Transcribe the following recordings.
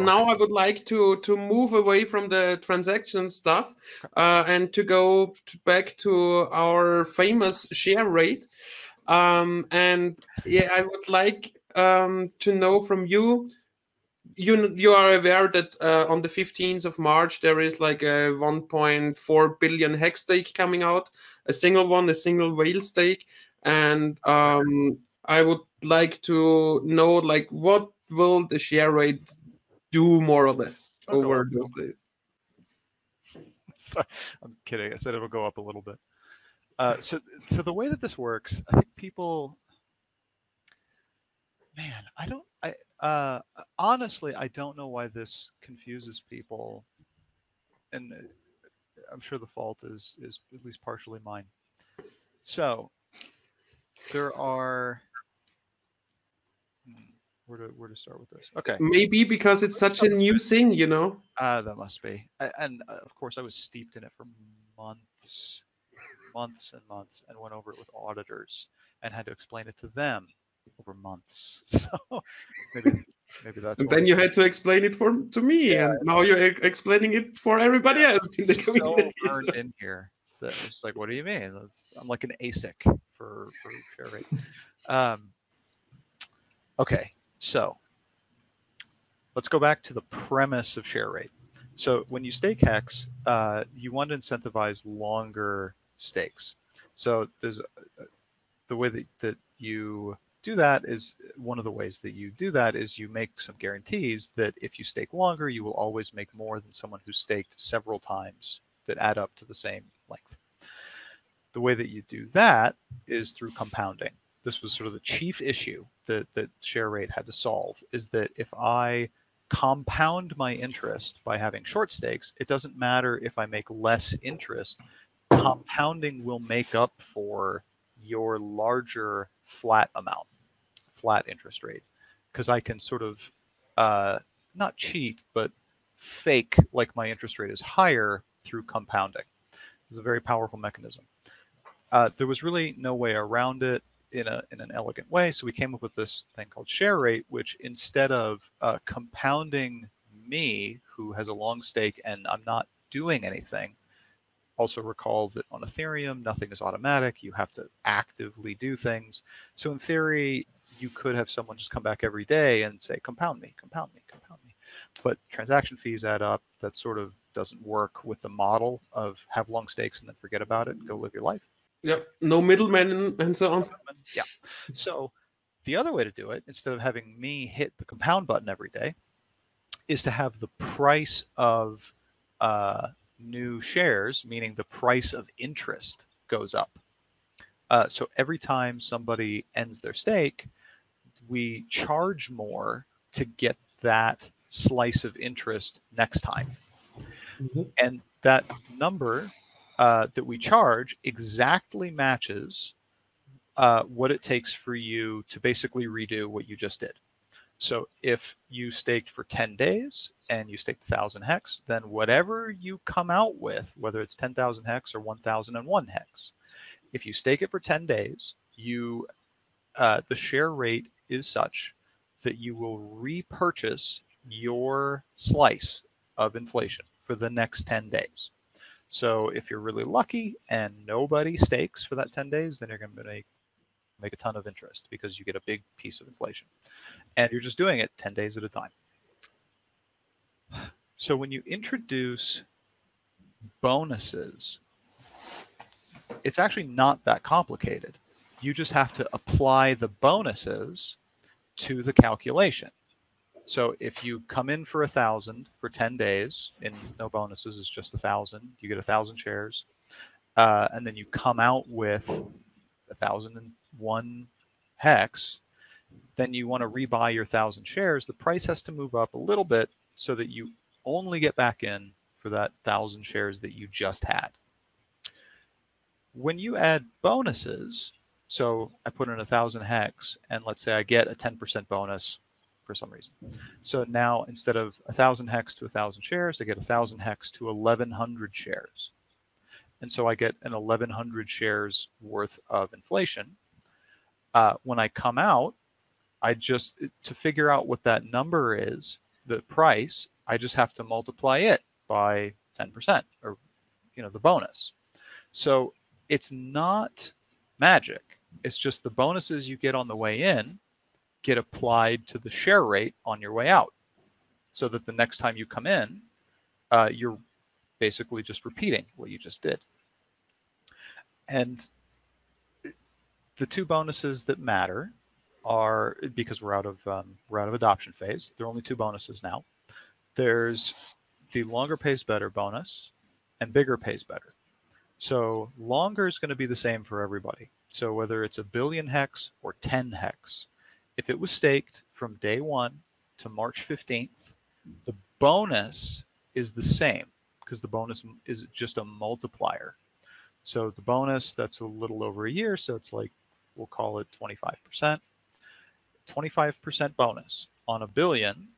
now I would like to move away from the transaction stuff and to go back to our famous share rate. And yeah, I would like to know from you. You are aware that on the 15th of March there is like a 1.4 billion hex stake coming out, a single whale stake, and I would like to know like what will the share rate do more or less over those days. So, I'm kidding. I said it'll go up a little bit. So the way that this works, I think people, man, honestly, I don't know why this confuses people, and I'm sure the fault is at least partially mine. So there are, where to start with this? Okay. Maybe because it's such a new thing, you know? That must be. And of course, I was steeped in it for months and months, and went over it with auditors and had to explain it to them over months. So maybe that's. And then you had to explain it to me, and now you're explaining it for everybody else in the community. So burned in here that it's like, what do you mean? I'm like an ASIC for share rate. Okay, so let's go back to the premise of share rate. So when you stake Hex, you want to incentivize longer stakes. So there's the way that you do that is, one of the ways that you do that is you make some guarantees that if you stake longer, you will always make more than someone who staked several times that add up to the same length. The way that you do that is through compounding. This was sort of the chief issue that share rate had to solve, is that if I compound my interest by having short stakes, it doesn't matter if I make less interest, compounding will make up for your larger flat amount, flat interest rate, because I can sort of not cheat, but fake like my interest rate is higher through compounding. It's a very powerful mechanism. There was really no way around it in an elegant way, so we came up with this thing called share rate, which instead of compounding me, who has a long stake and I'm not doing anything. Also recall that on Ethereum, nothing is automatic. You have to actively do things. So in theory, you could have someone just come back every day and say, compound me, compound me, compound me. But transaction fees add up. That sort of doesn't work with the model of have long stakes and then forget about it and go live your life. Yep, no middlemen and so on. Yeah. So the other way to do it, instead of having me hit the compound button every day, is to have the price of new shares, meaning the price of interest, goes up. So every time somebody ends their stake, we charge more to get that slice of interest next time. Mm-hmm. And that number that we charge exactly matches what it takes for you to basically redo what you just did. So if you staked for 10 days and you staked 1,000 hex, then whatever you come out with, whether it's 10,000 hex or 1,001 hex, if you stake it for 10 days, the share rate is such that you will repurchase your slice of inflation for the next 10 days. So if you're really lucky and nobody stakes for that 10 days, then you're going to make a ton of interest because you get a big piece of inflation. And you're just doing it 10 days at a time. So when you introduce bonuses, it's actually not that complicated. You just have to apply the bonuses to the calculation. So if you come in for 1,000 for 10 days, and no bonuses, it's just 1,000, you get 1,000 shares, and then you come out with 1,001 hex, then you want to rebuy your 1,000 shares. The price has to move up a little bit so that you only get back in for that 1,000 shares that you just had. When you add bonuses, so I put in 1,000 hex, and let's say I get a 10% bonus for some reason. So now instead of 1,000 hex to 1,000 shares, I get 1,000 hex to 1,100 shares. And so I get an 1,100 shares worth of inflation. When I come out, to figure out what that number is, the price, I just have to multiply it by 10%, or the bonus. So it's not magic. It's just the bonuses you get on the way in get applied to the share rate on your way out, so that the next time you come in, you're basically just repeating what you just did. And the two bonuses that matter are, because we're out of adoption phase, there are only two bonuses now. There's the longer pays better bonus and bigger pays better. So longer is going to be the same for everybody. So whether it's 1 billion hex or 10 hex, if it was staked from day 1 to March 15th, the bonus is the same, because the bonus is just a multiplier. So the bonus, that's a little over a year, so it's like, we'll call it 25%. 25% bonus on 1 billion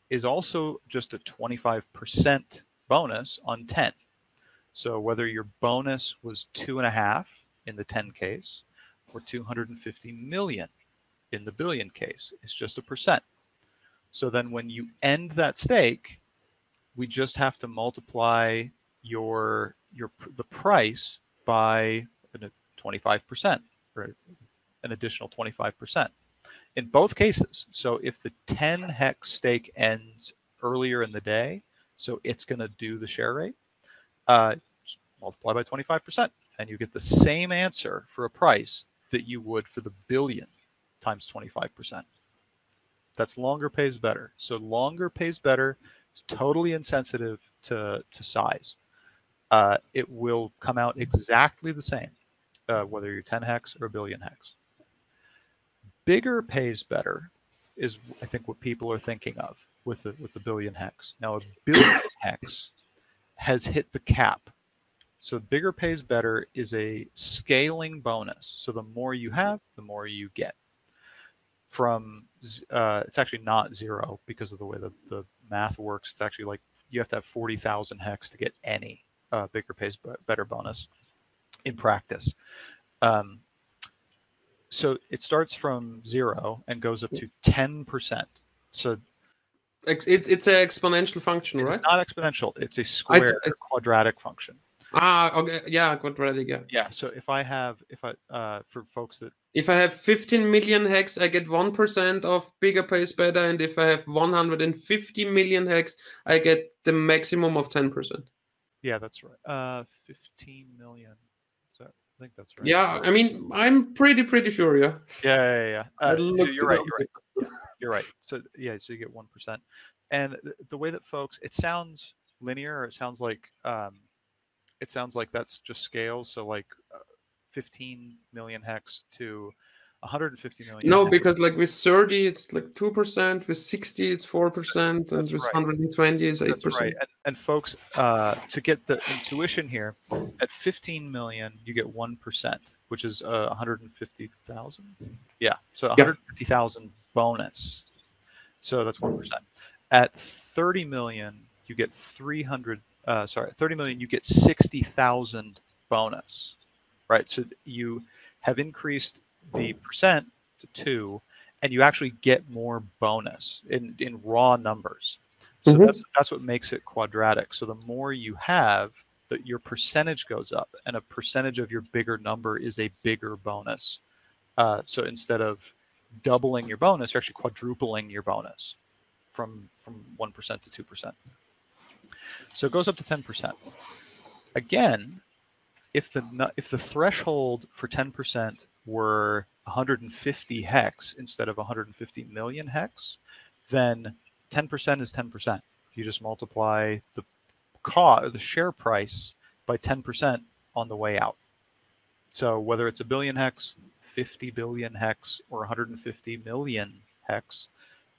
is also just a 25% bonus on 10. So whether your bonus was 2.5 in the 10 case or 250 million in the billion case, it's just a percent. So then when you end that stake, we just have to multiply the price by 25%, or an additional 25% in both cases. So if the 10 hex stake ends earlier in the day, so it's going to do the share rate, just multiply by 25%, and you get the same answer for a price that you would for the billion times 25%. That's longer pays better. So longer pays better. It's totally insensitive to size. It will come out exactly the same, whether you're 10 hex or 1 billion hex. Bigger pays better is, I think, what people are thinking of with the billion hex. Now, 1 billion hex has hit the cap. So bigger pays better is a scaling bonus. So the more you have, the more you get. It's actually not 0 because of the way the math works. It's actually like you have to have 40,000 hex to get any bigger pays better bonus in practice. So it starts from 0 and goes up to 10%. So it's an exponential function, right? It's not exponential. It's a square quadratic function. Okay, yeah, quadratic, yeah. Yeah. So if I for folks that, if I have 15 million hex, I get 1% of bigger pays better, and if I have 150 million hex, I get the maximum of 10%. Yeah, that's right. 15 million. So I think that's right. Yeah, I mean, I'm pretty sure, yeah. Yeah. You're right. Yeah, you're right. So yeah, so you get 1%, and the way that folks, it sounds linear, or it sounds like that's just scales. So like 15 million hex to 150 million. No, hex. because like with 30, it's like 2%. With 60, it's 4%, and with 120, it's 8%. That's right. And folks, to get the intuition here, at 15 million, you get 1%, which is 150,000. Yeah, so 150,000 bonus. So that's 1%. At 30 million, you get 30 million, you get 60,000 bonus, right? So you have increased the percent to 2, and you actually get more bonus in raw numbers. So that's what makes it quadratic. So the more you have, your percentage goes up, and a percentage of your bigger number is a bigger bonus. So instead of doubling your bonus, you're actually quadrupling your bonus from 1% to 2%. So it goes up to 10%. Again, if the threshold for 10% were 150 hex instead of 150 million hex, then 10% is 10%. You just multiply the share price by 10% on the way out. So whether it's 1 billion hex, 50 billion hex, or 150 million hex,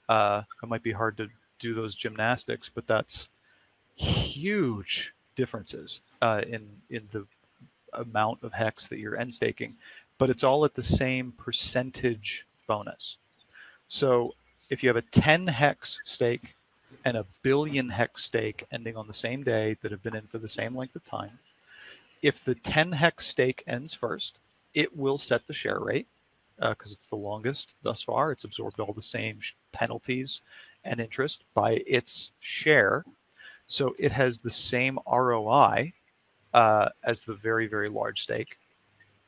it might be hard to do those gymnastics, but that's huge differences in the amount of hex that you're end staking, but it's all at the same percentage bonus. So if you have a 10 hex stake and 1 billion hex stake ending on the same day that have been in for the same length of time, if the 10 hex stake ends first, it will set the share rate because it's the longest thus far. It's absorbed all the same penalties and interest by its share. So it has the same ROI as the very, very large stake.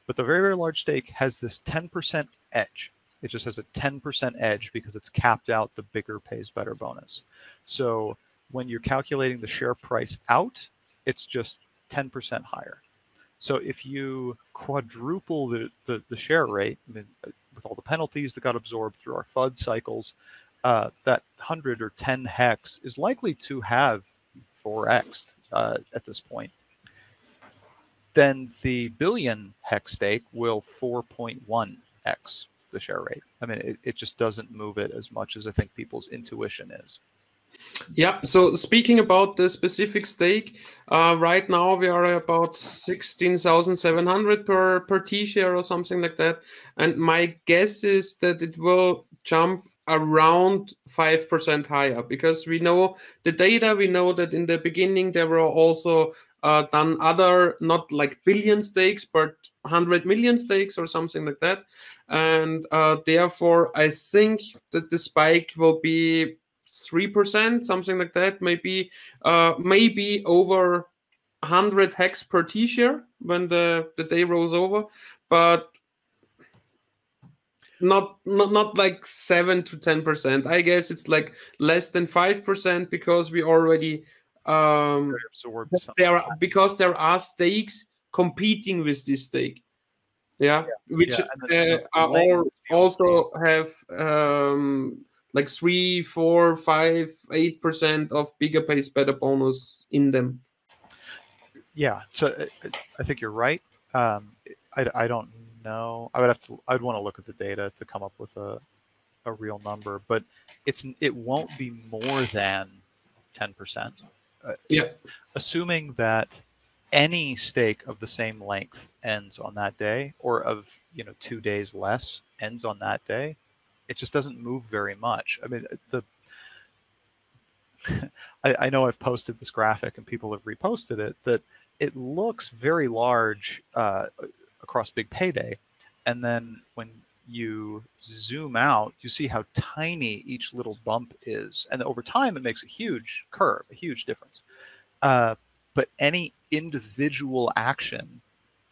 But the very, very large stake has this 10% edge. It just has a 10% edge because it's capped out the bigger pays better bonus. So when you're calculating the share price out, it's just 10% higher. So if you quadruple the share rate, I mean, with all the penalties that got absorbed through our FUD cycles, that 100 or 10 hex is likely to have 4x'd at this point. Then the billion hex stake will 4.1x the share rate. I mean, it just doesn't move it as much as I think people's intuition is. Yeah, so speaking about the specific stake, right now we are about 16,700 per T-share or something like that. And my guess is that it will jump around 5% higher, because we know the data. We know that in the beginning there were also done other, not like billion stakes, but 100 million stakes or something like that. And therefore, I think that the spike will be 3%, something like that, maybe over 100 hex per T-share when the day rolls over, but not like 7 to 10%. I guess it's like less than 5%, because we already because there are stakes competing with this stake. Which also have like 3, 4, 5, 8% of bigger pays better bonus in them. Yeah, so I think you're right. I don't know. I'd want to look at the data to come up with a real number, but it won't be more than 10%. Assuming that any stake of the same length ends on that day, or of 2 days less ends on that day, it just doesn't move very much. I mean, I know I've posted this graphic and people have reposted it, that it looks very large across big payday, and then when you zoom out, you see how tiny each little bump is, and over time it makes a huge curve, a huge difference. But any individual action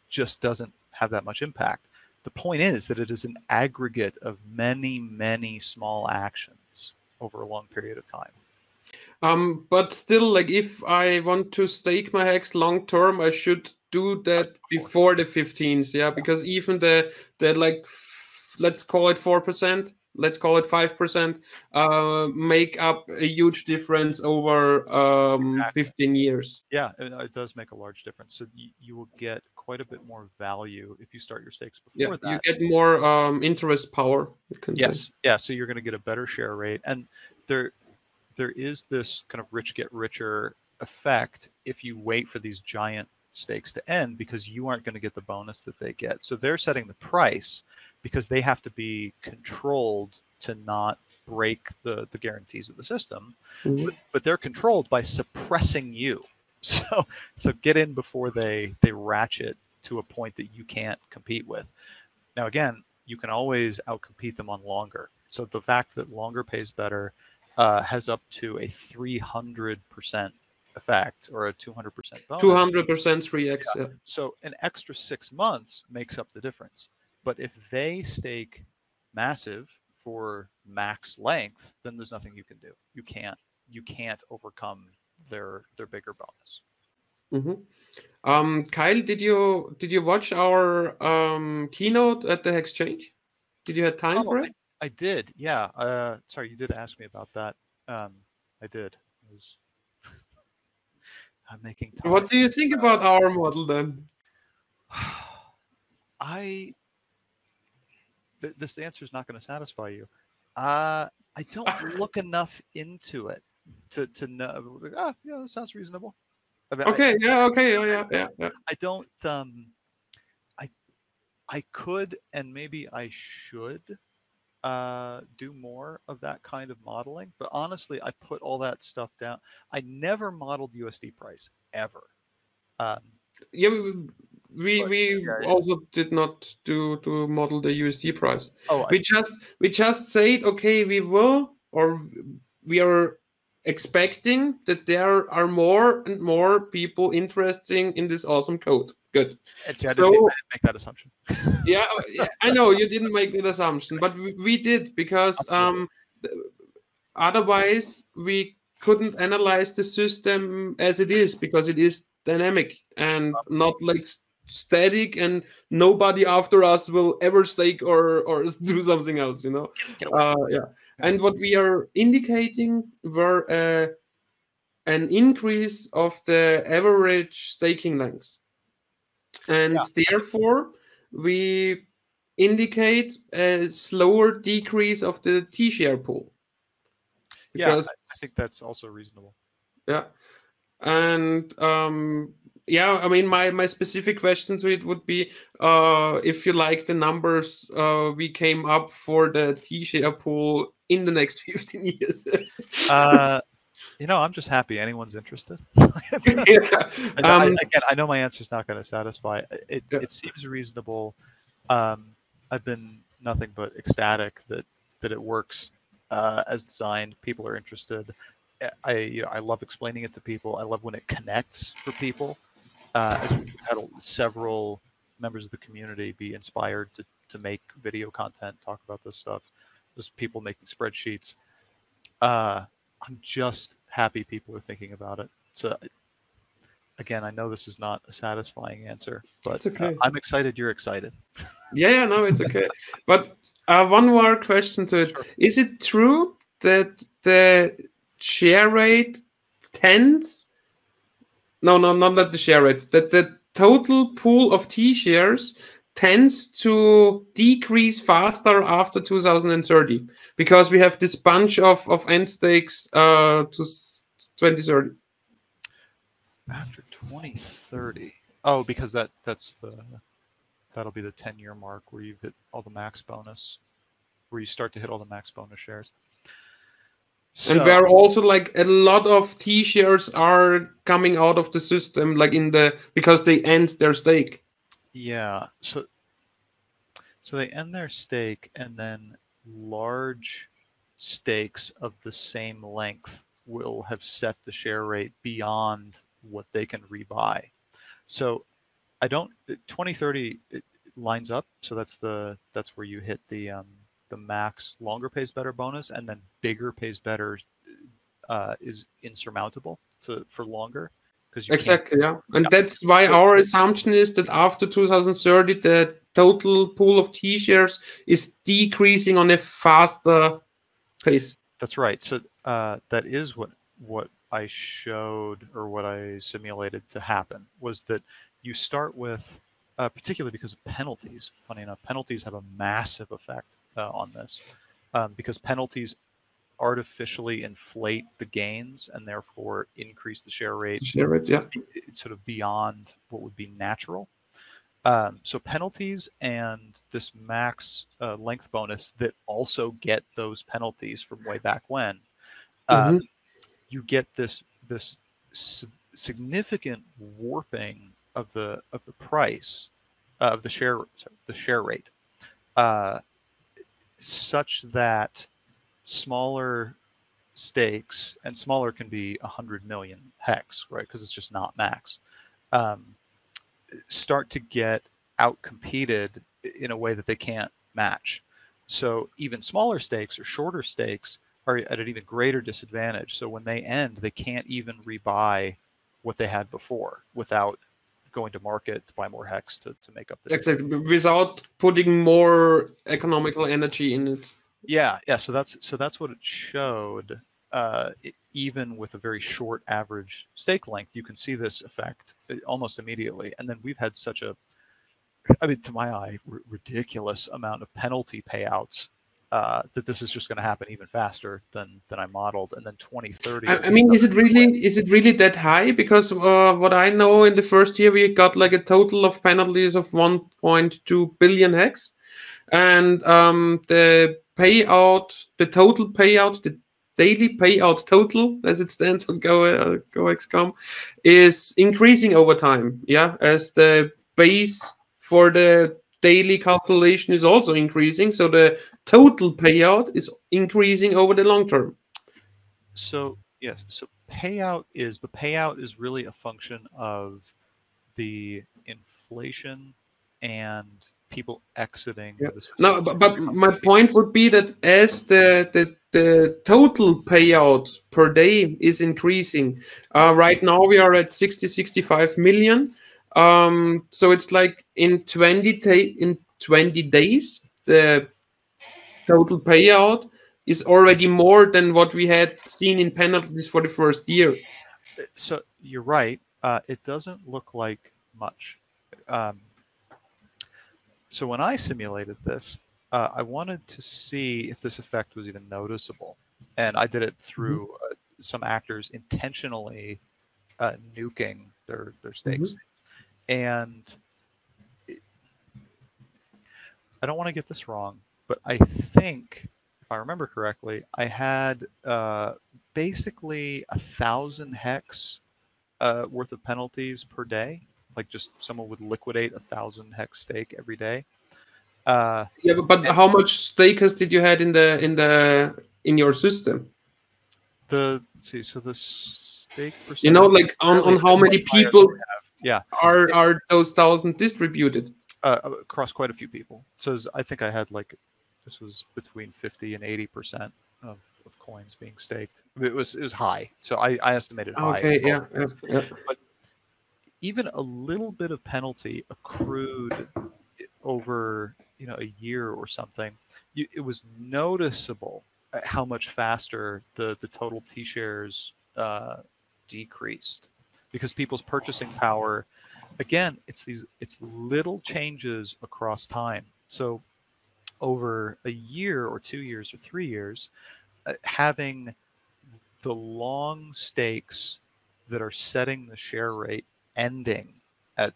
just doesn't have that much impact. The point is that it is an aggregate of many, many small actions over a long period of time. But still, like, if I want to stake my hex long term, I should do that before the 15th, yeah, because even the like, let's call it 4%, let's call it 5%, make up a huge difference over 15 years. Yeah, it does make a large difference. So you will get quite a bit more value if you start your stakes before that. You get more interest power. Yes, yeah. So you're going to get a better share rate, and there is this kind of rich get richer effect if you wait for these giant stakes to end, because you aren't going to get the bonus that they get. So they're setting the price because they have to be controlled to not break the guarantees of the system, but they're controlled by suppressing you. So get in before they ratchet to a point that you can't compete with. Now, again, you can always outcompete them on longer. So the fact that longer pays better has up to a 300% effect, or a 200% bonus. 200% 3x. Yeah. So an extra 6 months makes up the difference. But if they stake massive for max length, then there's nothing you can do. You can't overcome their bigger bonus. Kyle, did you watch our keynote at the Hexchange? Did you have time for it? I did, yeah. Sorry, you did ask me about that. I did. I'm making time. What do you think about our model then? This answer is not going to satisfy you. I don't look enough into it to know. Yeah, that sounds reasonable. I mean, okay. Yeah. I don't. I could, and maybe I should do more of that kind of modeling. But honestly, I put all that stuff down. I never modeled USD price ever. We also did not do model the USD price. We just said, okay, we will, or we are expecting that there are more and more people interested in this awesome code. Good. And see, I So didn't make that assumption. yeah, I know you didn't make that assumption, but we did, because otherwise we couldn't analyze the system as it is, because it is dynamic and not like static, and nobody after us will ever stake or do something else, you know. Yeah. And what we are indicating were an increase of the average staking length, and therefore we indicate a slower decrease of the T-share pool. Because, I think that's also reasonable. Yeah. And yeah, I mean, my specific question to it would be, if you like the numbers we came up for the T-share pool in the next 15 years. You know, I'm just happy anyone's interested. Yeah. Again, I know my answer is not going to satisfy. It seems reasonable. I've been nothing but ecstatic that it works as designed. People are interested. I love explaining it to people. I love when it connects for people. As we've had several members of the community be inspired to make video content, talk about this stuff. There's people making spreadsheets. I'm just happy people are thinking about it. So again, I know this is not a satisfying answer, but it's okay. I'm excited you're excited. Yeah, no, it's okay. But one more question to it. Sure. Is it true that the share rate tends... No, not the share rate. That the total pool of T-shares tends to decrease faster after 2030, because we have this bunch of end stakes to 2030. After 2030. Because that'll be the 10-year mark where you hit all the max bonus, where you start to hit all the max bonus shares. So, and where also like a lot of T-shares are coming out of the system, like because they end their stake. Yeah, so they end their stake, and then large stakes of the same length will have set the share rate beyond what they can rebuy. So 2030 it lines up. So that's where you hit the max longer pays better bonus, and then bigger pays better is insurmountable for longer. Exactly, yeah. And that's why our assumption is that after 2030, the total pool of T-shares is decreasing on a faster pace. That's right. So that is what I showed, or what I simulated to happen, was that you start with, particularly because of penalties. Funny enough, penalties have a massive effect on this, because penalties artificially inflate the gains and therefore increase the share rate. Share rate, yeah. Sort of beyond what would be natural. So penalties and this max length bonus that also get those penalties from way back when, you get this significant warping of the price of the share rate, such that smaller stakes, and smaller can be 100 million hex, right? Because it's just not max. Start to get out-competed in a way that they can't match. So even smaller stakes or shorter stakes are at an even greater disadvantage. So when they end, they can't even rebuy what they had before without going to market to buy more hex to make up the difference. Exactly, without putting more economical energy in it. Yeah. So that's what it showed. Even with a very short average stake length, you can see this effect almost immediately. And then we've had such a, I mean, to my eye, ridiculous amount of penalty payouts that this is just going to happen even faster than I modeled. And then 2030. I mean, is it really that high? Because what I know, in the first year we got like a total of penalties of 1.2 billion hex, and the payout, the total payout, the daily payout total, as it stands on GoHexCom, is increasing over time. Yeah, as the base for the daily calculation is also increasing, so the total payout is increasing over the long term. So yes, so payout is really a function of the inflation and people exiting Yeah. the system. No, So but how my many people- point would be that as the total payout per day is increasing, right now we are at 65 million. So it's like in 20 days, the total payout is already more than what we had seen in penalties for the first year. So you're right. It doesn't look like much. Um, so when I simulated this, I wanted to see if this effect was even noticeable, and I did it Mhm, through some actors intentionally nuking their stakes. mhm. And I don't want to get this wrong, but I think, if I remember correctly, I had basically 1,000 hex worth of penalties per day. Like just someone would liquidate 1,000 hex stake every day. Uh, Yeah, but how much stakers did you had in your system? let's see, so the stake You know, percentage like really on how is much many higher than people we have. Yeah, are those 1,000 distributed? across quite a few people. So I think I had like this was between 50 and 80% of coins being staked. It was high, so I estimated high. Okay, All yeah, these yeah, things. yeah. But even a little bit of penalty accrued over a year or something, it was noticeable at how much faster the total T shares decreased because people's purchasing power. Again, it's little changes across time. So over a year or 2 years or 3 years, having the long stakes that are setting the share rate ending at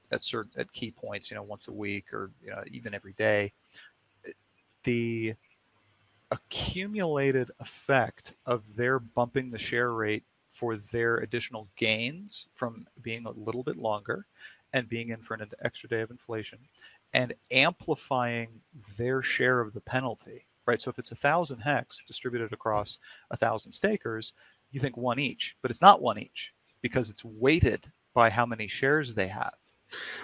key points, once a week or even every day, the accumulated effect of their bumping the share rate for their additional gains from being a little bit longer and being in for an extra day of inflation and amplifying their share of the penalty, right? So if it's 1,000 hex distributed across 1,000 stakers, you think one each, but it's not one each because it's weighted by how many shares they have.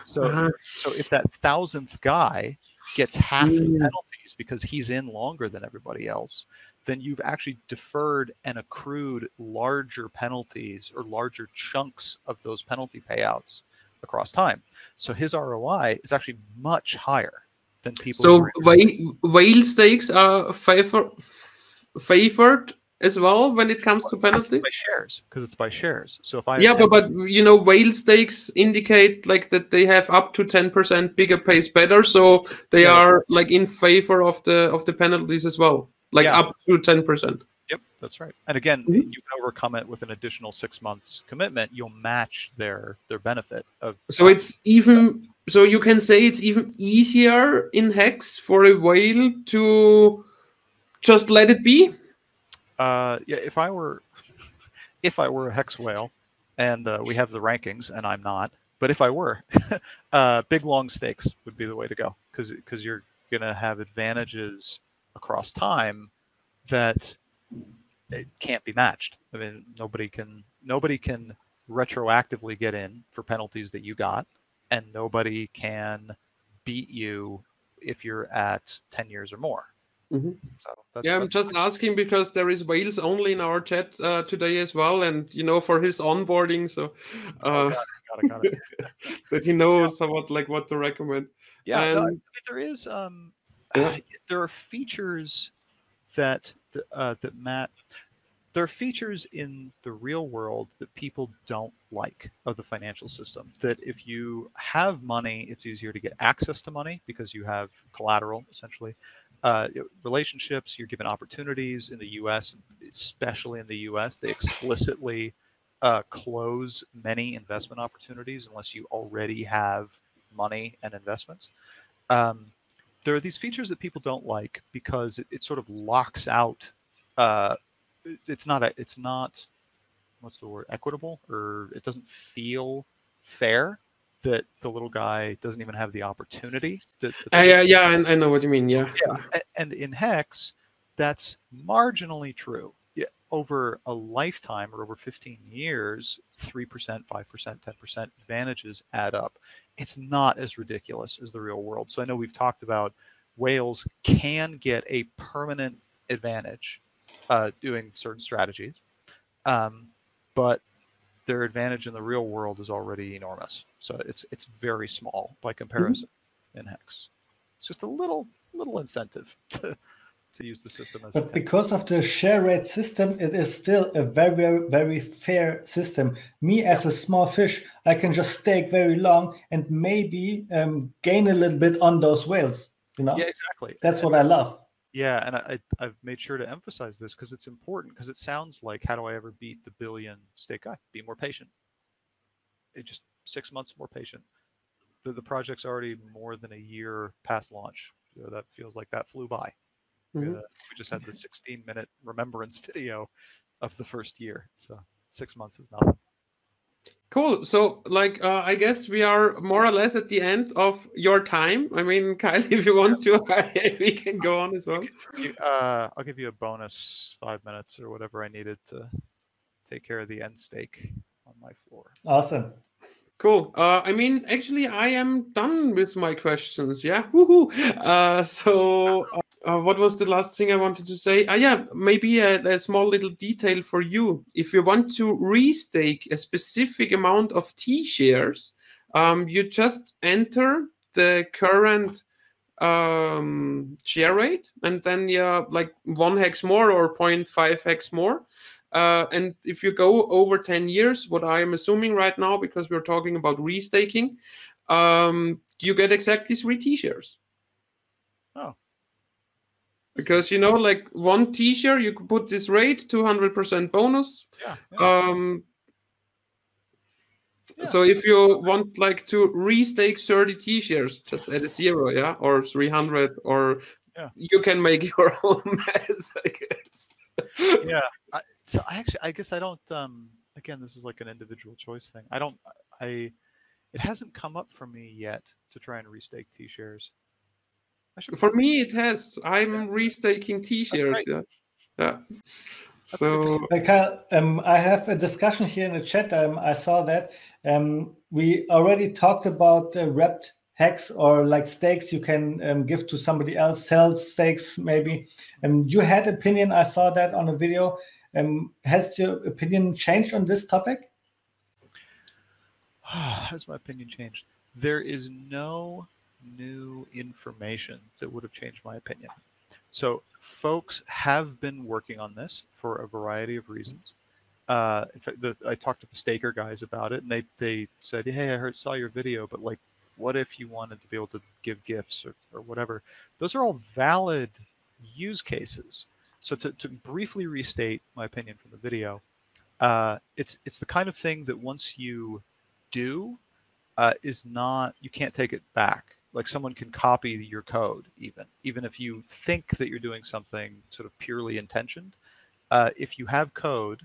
So, Uh-huh. so if that 1,000th guy gets half the Mm. penalties because he's in longer than everybody else, then you've actually deferred and accrued larger penalties or larger chunks of those penalty payouts across time. So his ROI is actually much higher than people who are So in it. whale stakes are favored as well when it comes to Because it's penalty. by shares. Because it's by shares. So if I have Yeah, 10, but you know, whale stakes indicate like that they have up to 10% bigger pays better, so they yeah, are like in favor of the penalties as well, like yeah, up to 10%. yep, that's right. And again, you can overcome it with an additional 6 months commitment. You'll match their benefit of So time. it's even so you can say it's even easier in Hex for a whale to just let it be. Yeah, if I were a hex whale, and we have the rankings, and I'm not, but if I were, big long stakes would be the way to go because you're gonna have advantages across time that it can't be matched. I mean, nobody can retroactively get in for penalties that you got, and nobody can beat you if you're at 10 years or more. Mhm. So that's Yeah, I'm that's just asking because there is Wales only in our chat today as well, and you know for his onboarding, so oh, uh, got it. that he knows somewhat like what to recommend. Yeah, no, I And mean, there is yeah, there are features that Matt there are features in the real world that people don't like of the financial system. That if you have money, it's easier to get access to money because you have collateral, essentially. Relationships, you're given opportunities in the U.S., especially in the U.S. They explicitly close many investment opportunities unless you already have money and investments. Um, there are these features that people don't like because it sort of locks out. Uh, it's not what's the word, equitable, or it doesn't feel fair that the little guy doesn't even have the opportunity that the big. yeah, yeah, I know what you mean. Yeah, Yeah, and in Hex, that's marginally true. Yeah, over a lifetime or over 15 years, 3%, 5%, 10% advantages add up. It's not as ridiculous as the real world. So I know we've talked about whales can get a permanent advantage doing certain strategies, but their advantage in the real world is already enormous. So it's very small by comparison in Hex. It's just a little incentive to use the system as but because of the share rate system, it is still a very, very fair system. Me as a small fish, I can just stake very long and maybe gain a little bit on those whales. You know? Yeah, exactly. That's what I love. Yeah, and I've made sure to emphasize this because it's important, because it sounds like, how do I ever beat the billion stake guy? Be more patient. It just 6 months more patient. The project's already more than a year past launch. So that feels like that flew by. We just had the 16-minute remembrance video of the first year. So 6 months is nothing. Cool. So, like, I guess we are more or less at the end of your time. I mean, Kyle, if you want to, we can go on as well. I'll give you a bonus 5 minutes or whatever I needed to take care of the end stake on my floor. Awesome. Cool. I mean, actually, I am done with my questions. Yeah. Woohoo. What was the last thing I wanted to say? Yeah, maybe a small little detail for you. If you want to restake a specific amount of T shares, you just enter the current share rate, and then like 1 hex more or 0.5 hex more. And if you go over 10 years, what I'm assuming right now, because we're talking about restaking, you get exactly 3 T shares. Oh. Because, you know, like 1 T share, you could put this rate, 200% bonus. Yeah. So if you want like to restake 30 T shares, just add a 0, yeah, or 300, or you can make your own mess, I guess. Yeah. So I guess I don't. Again, this is like an individual choice thing. It hasn't come up for me yet to try and restake T shares. For me, it has. I'm restaking T shares. Yeah. So Kyle, I have a discussion here in the chat. I saw that we already talked about wrapped hex or like stakes you can give to somebody else, sell stakes maybe. You had opinion. I saw that on a video. Has your opinion changed on this topic? Has my opinion changed? There is no new information that would have changed my opinion. So folks have been working on this for a variety of reasons. In fact, I talked to the staker guys about it, and they said, hey, I saw your video, but like, what if you wanted to be able to give gifts or whatever? Those are all valid use cases. So to briefly restate my opinion from the video, it's the kind of thing that once you do, you can't take it back. Like someone can copy your code even if you think that you're doing something sort of purely intentioned. If you have code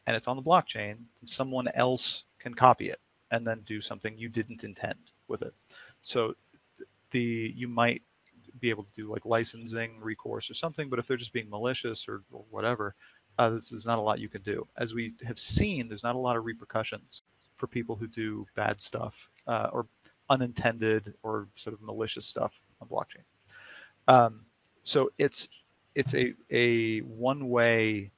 and it's on the blockchain, someone else can copy it and then do something you didn't intend with it. So you might be able to do like licensing, recourse or something, but if they're just being malicious or whatever, there's not a lot you can do. As we have seen, there's not a lot of repercussions for people who do bad stuff or unintended or sort of malicious stuff on blockchain. So it's a one-way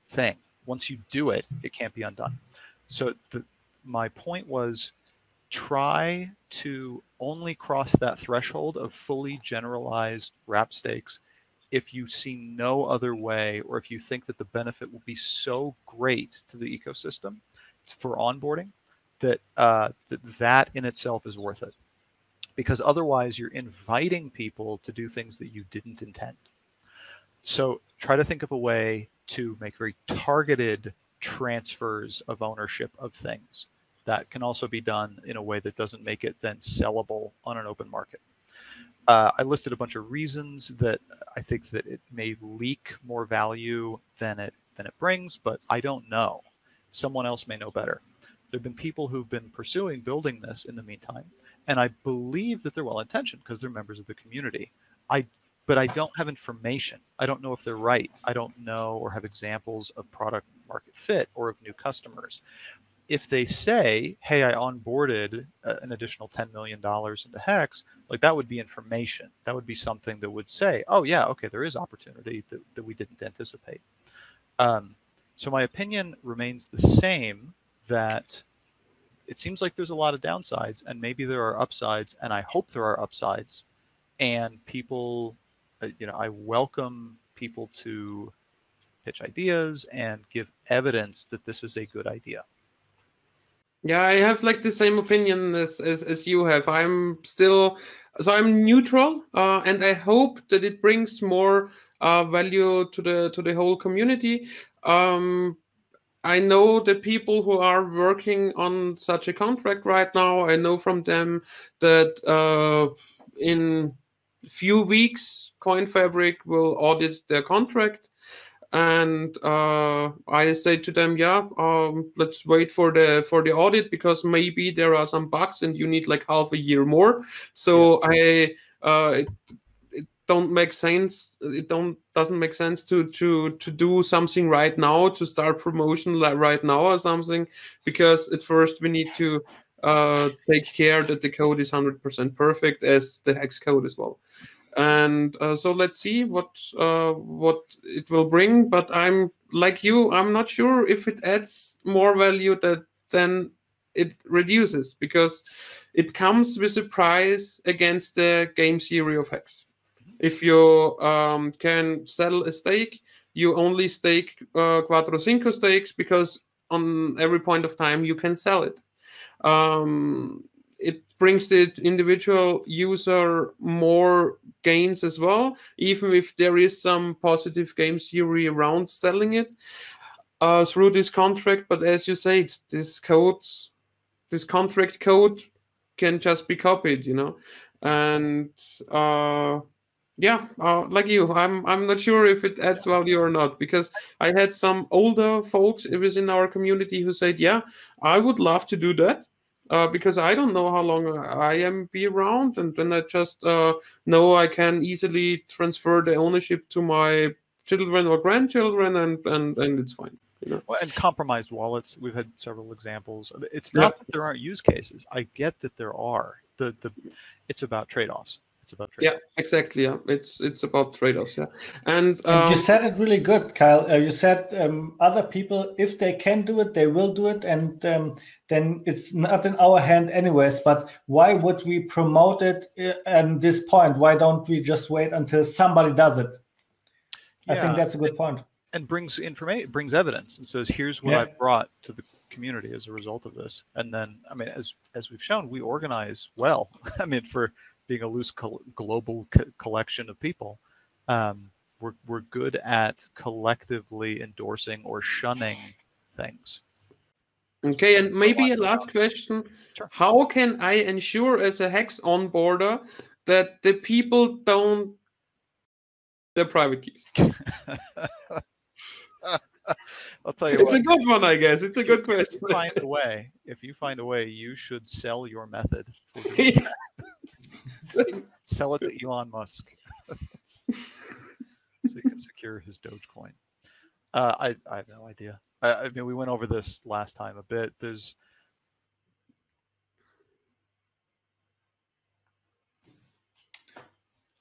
thing. Once you do it, it can't be undone. So my point was, try to only cross that threshold of fully generalized wrap stakes if you see no other way, or if you think that the benefit will be so great to the ecosystem for onboarding that that in itself is worth it. Because otherwise you're inviting people to do things that you didn't intend. So try to think of a way to make very targeted transfers of ownership of things. That can also be done in a way that doesn't make it then sellable on an open market. I listed a bunch of reasons that I think that it may leak more value than it brings, but I don't know. Someone else may know better. There have been people who've been pursuing building this in the meantime, and I believe that they're well-intentioned because they're members of the community. I but I don't have information. I don't know if they're right. I don't know or have examples of product market fit or of new customers. If they say, hey, I onboarded an additional $10 million into Hex, like that would be information. That would be something that would say, oh yeah, okay, there is opportunity that we didn't anticipate. So my opinion remains the same, that it seems like there's a lot of downsides, and maybe there are upsides, and I hope there are upsides. And people, I welcome people to pitch ideas and give evidence that this is a good idea. Yeah, I have like the same opinion as you have. I'm neutral, and I hope that it brings more value to the whole community. I know the people who are working on such a contract right now. I know from them that in few weeks, CoinFabric will audit their contract. And I say to them, yeah, let's wait for the audit, because maybe there are some bugs and you need like half a year more. So yeah. It don't make sense. Doesn't make sense to do something right now, to start promotion like right now or something, because at first we need to take care that the code is 100% perfect as the Hex code as well. And so let's see what it will bring. But I'm like you, I'm not sure if it adds more value than it reduces, because it comes with a price against the game theory of Hex. If you can sell a stake, you only stake 4-5 stakes, because on every point of time you can sell it. It brings the individual user more gains as well, even if there is some positive game theory around selling it through this contract. But as you said, this contract code can just be copied, and like you, I'm not sure if it adds value or not, because I had some older folks within our community who said, yeah, I would love to do that. Because I don't know how long I am be around, and then I just know I can easily transfer the ownership to my children or grandchildren, and it's fine. Well, and compromised wallets, we've had several examples. It's not that there aren't use cases. I get that there are. It's about trade-offs. Yeah, exactly. Yeah, it's about trade-offs. Yeah, and you said it really good, Kyle. You said other people, if they can do it, they will do it, and then it's not in our hand anyways. But why would we promote it at this point? Why don't we just wait until somebody does it? I think that's a good point. And brings information, brings evidence, and says, "Here's what I brought to the community as a result of this." And then, I mean, as we've shown, we organize well. I mean, for being a loose global collection of people, we're good at collectively endorsing or shunning things. Okay, and maybe a last question. Sure. How can I ensure as a Hex onboarder that the people don't their private keys? I'll tell you it's a good one, I guess. It's a good question. If you find a way, you should sell your method. Sell it to Elon Musk so you can secure his Dogecoin. I have no idea. I mean, we went over this last time a bit. There's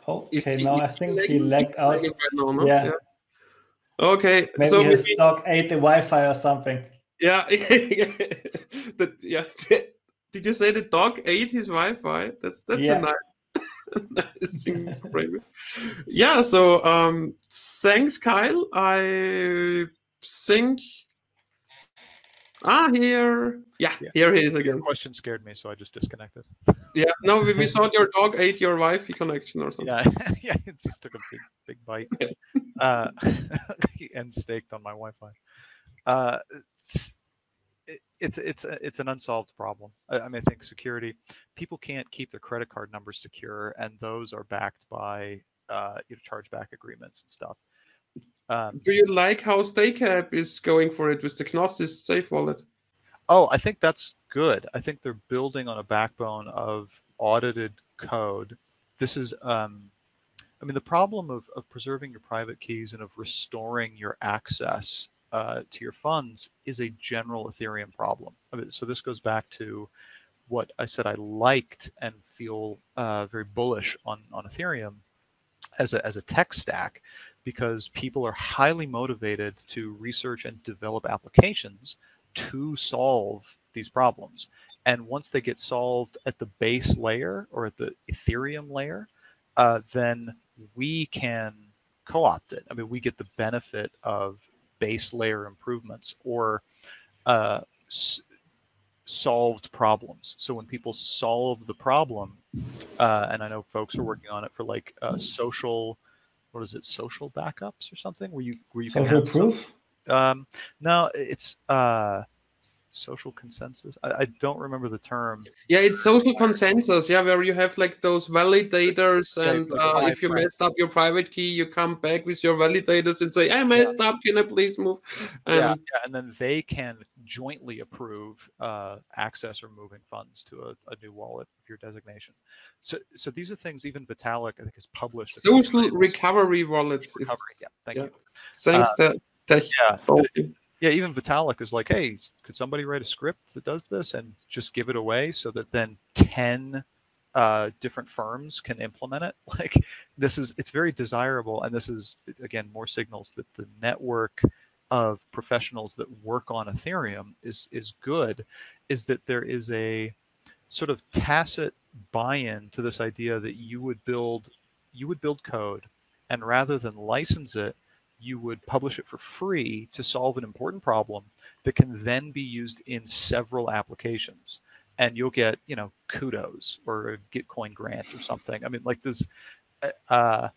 okay. Now I think he lagged out. Right now, no? Yeah. Okay. Maybe so his dog ate the Wi-Fi or something. Yeah. Did you say the dog ate his Wi-Fi? That's a nice thing to frame it. Yeah. So thanks, Kyle. I think. Here he is again. Your question scared me, so I just disconnected. Yeah, no, we saw your dog ate your Wi-Fi connection or something. Yeah, it just took a big bite. And staked on my Wi-Fi. It's an unsolved problem. I mean, I think security. People can't keep their credit card numbers secure, and those are backed by chargeback agreements and stuff. Do you like how StakeApp is going for it with the Gnosis Safe Wallet? Oh, I think that's good. I think they're building on a backbone of audited code. This is I mean, the problem of preserving your private keys and of restoring your access to your funds is a general Ethereum problem. I mean, so this goes back to what I said I liked and feel very bullish on Ethereum as a tech stack, because people are highly motivated to research and develop applications to solve these problems. And once they get solved at the base layer or at the Ethereum layer, then we can co-opt it. I mean, we get the benefit of base layer improvements or solved problems. So when people solve the problem, and I know folks are working on it for like social, what is it, social backups or something, where you social proof? No, it's social consensus. I don't remember the term. Yeah, it's social consensus. Yeah, where you have like those validators, and if you messed up your private key, you come back with your validators and say, "I messed up. Can I please move?" And and then they can jointly approve access or moving funds to a new wallet of your designation. So these are things even Vitalik, I think, has published. Social recovery wallets. Thank you. Thanks to Yeah, even Vitalik is like, hey, could somebody write a script that does this and just give it away so that then 10 different firms can implement it? Like, it's very desirable. And this is, again, more signals that the network of professionals that work on Ethereum is good, is that there is a sort of tacit buy-in to this idea that you would build code, and rather than license it, you would publish it for free to solve an important problem that can then be used in several applications. And you'll get, kudos or a Gitcoin grant or something. I mean, like this, it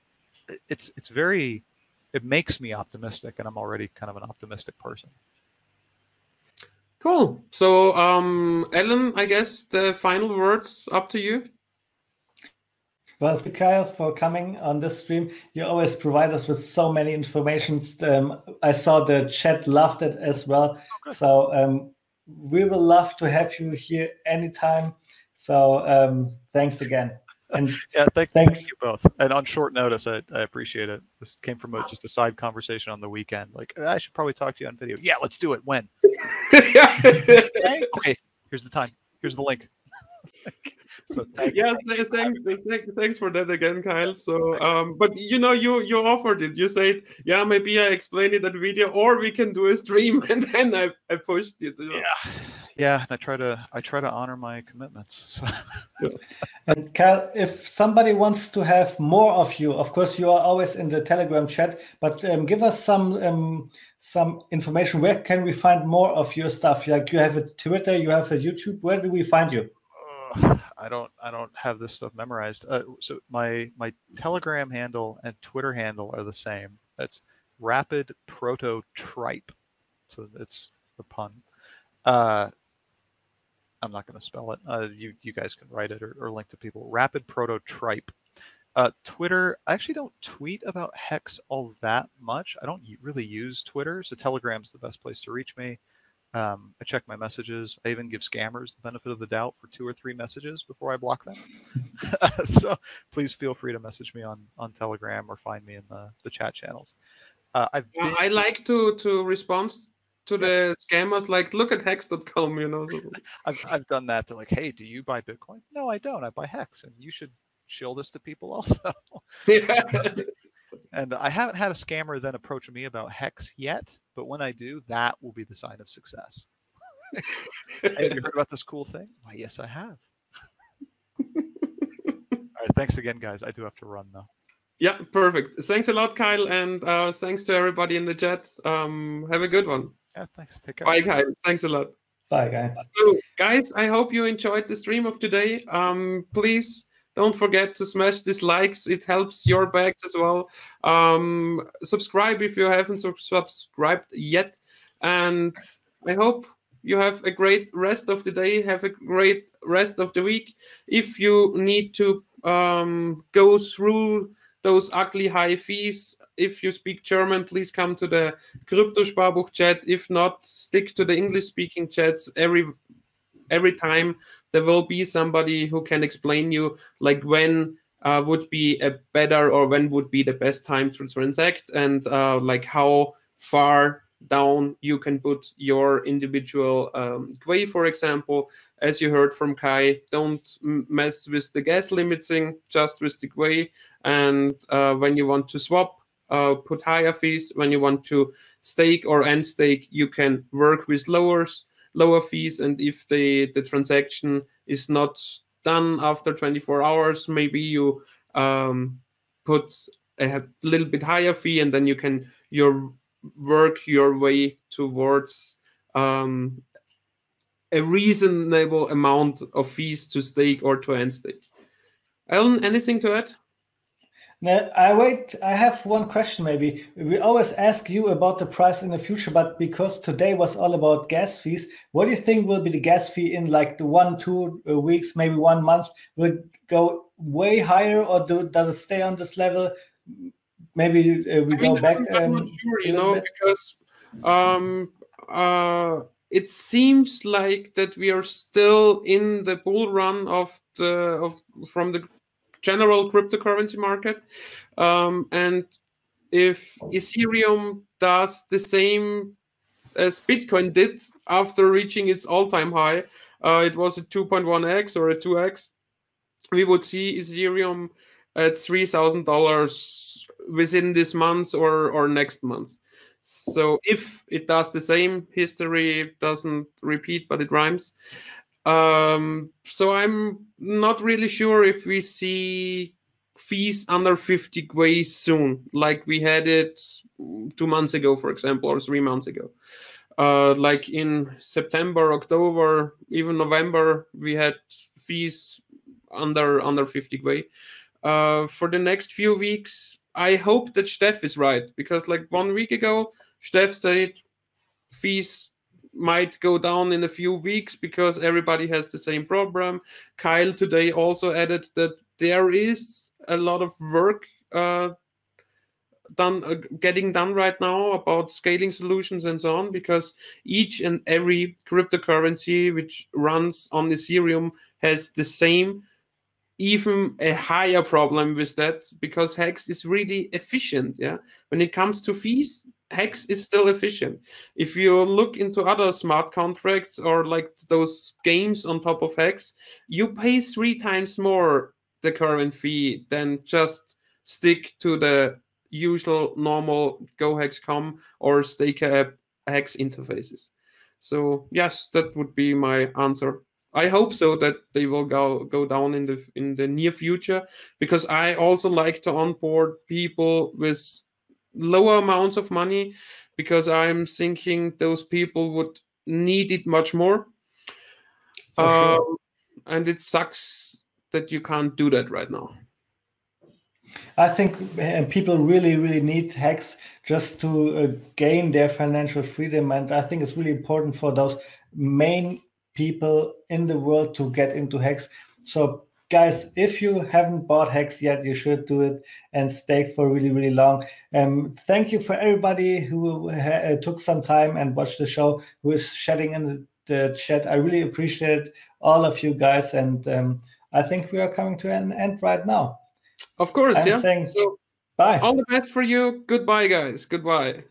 makes me optimistic, and I'm already kind of an optimistic person. Cool. So, Ellen, I guess the final words up to you. Well, thank you, Kyle, for coming on this stream. You always provide us with so many informations. I saw the chat loved it as well. Oh, so we will love to have you here anytime. So thanks again. And yeah, thanks you both. And on short notice, I appreciate it. This came from just a side conversation on the weekend. Like, I should probably talk to you on video. Yeah, let's do it. When? Okay, here's the time. Here's the link. So thanks for that again, Kyle. So but you offered it. You said, yeah, maybe I explain it at video, or we can do a stream, and then I pushed it. Yeah, and I try to honor my commitments. So. And Kyle, if somebody wants to have more of you, of course you are always in the Telegram chat, but give us some information. Where can we find more of your stuff? Like, you have a Twitter, you have a YouTube. Where do we find you? I don't have this stuff memorized. So my Telegram handle and Twitter handle are the same. That's Rapid Proto Tripe. So it's a pun. I'm not going to spell it. You guys can write it or link to people. Rapid Proto Tripe. Twitter, I actually don't tweet about Hex all that much. I don't really use Twitter, so Telegram's the best place to reach me. I check my messages. I even give scammers the benefit of the doubt for 2 or 3 messages before I block them. So please feel free to message me on Telegram or find me in the chat channels. I like to respond to the scammers, like, look at hex.com, I've done that. They're like, hey, do you buy Bitcoin? No, I don't. I buy Hex, and you should shill this to people also. And I haven't had a scammer then approach me about Hex yet, but when I do, that will be the sign of success. Hey, have you heard about this cool thing? Why, yes, I have. All right, thanks again, guys. I do have to run, though. Yeah, perfect. Thanks a lot, Kyle, and thanks to everybody in the chat. Have a good one. Yeah, thanks. Take care. Bye, Kyle. Thanks a lot. Bye, guys. So, guys, I hope you enjoyed the stream of today. Please don't forget to smash these likes. It helps your bags as well. Subscribe if you haven't subscribed yet. And I hope you have a great rest of the day. Have a great rest of the week. If you need to go through those ugly high fees, if you speak German, please come to the Kryptosparbuch chat. If not, stick to the English-speaking chats. Every time there will be somebody who can explain you, like, when would be a better, or when would be the best time to transact, and like how far down you can put your individual GUI, for example. As you heard from Kai, don't mess with the gas limiting, just with the GUI. And when you want to swap, put higher fees. When you want to stake or unstake, you can work with lower fees. And if the transaction is not done after 24 hours, maybe you put a little bit higher fee, and then you can work your way towards a reasonable amount of fees to stake or to unstake. Alan, anything to add? Now, I have one question maybe. We always ask you about the price in the future, but because today was all about gas fees, what do you think will be the gas fee in like the 1-2 weeks, maybe 1 month? Will it go way higher, or does it stay on this level? Maybe we go back. I'm not sure, because it seems like that we are still in the bull run from the general cryptocurrency market, and if Ethereum does the same as Bitcoin did after reaching its all-time high, it was a 2.1x or a 2x, we would see Ethereum at $3,000 within this month or next month. So if it does the same, history doesn't repeat, but it rhymes. So I'm not really sure if we see fees under 50 GUI soon, like we had it 2 months ago, for example, or 3 months ago. Like in September, October, even November, we had fees under 50 GUI. For the next few weeks, I hope that Steph is right, because like 1 week ago, Steph said fees might go down in a few weeks because everybody has the same problem. Kyle today also added that there is a lot of work getting done right now about scaling solutions and so on, because each and every cryptocurrency which runs on Ethereum has the same, even a higher problem with that, because Hex is really efficient. Yeah, when it comes to fees, Hex is still efficient. If you look into other smart contracts or like those games on top of Hex, you pay 3 times more the current fee than just stick to the usual normal GoHex.com or stake app Hex interfaces. So yes, that would be my answer. I hope so that they will go down in the near future, because I also like to onboard people with lower amounts of money, because I'm thinking those people would need it much more. For sure. And it sucks that you can't do that right now. I think people really, really need Hex just to gain their financial freedom. And I think it's really important for those main people in the world to get into Hex. So guys, if you haven't bought Hex yet, you should do it and stake for really, really long. Thank you for everybody who took some time and watched the show, who is chatting in the chat. I really appreciate all of you guys. And I think we are coming to an end right now. Of course, I'm yeah. saying so bye. All the best for you. Goodbye, guys. Goodbye.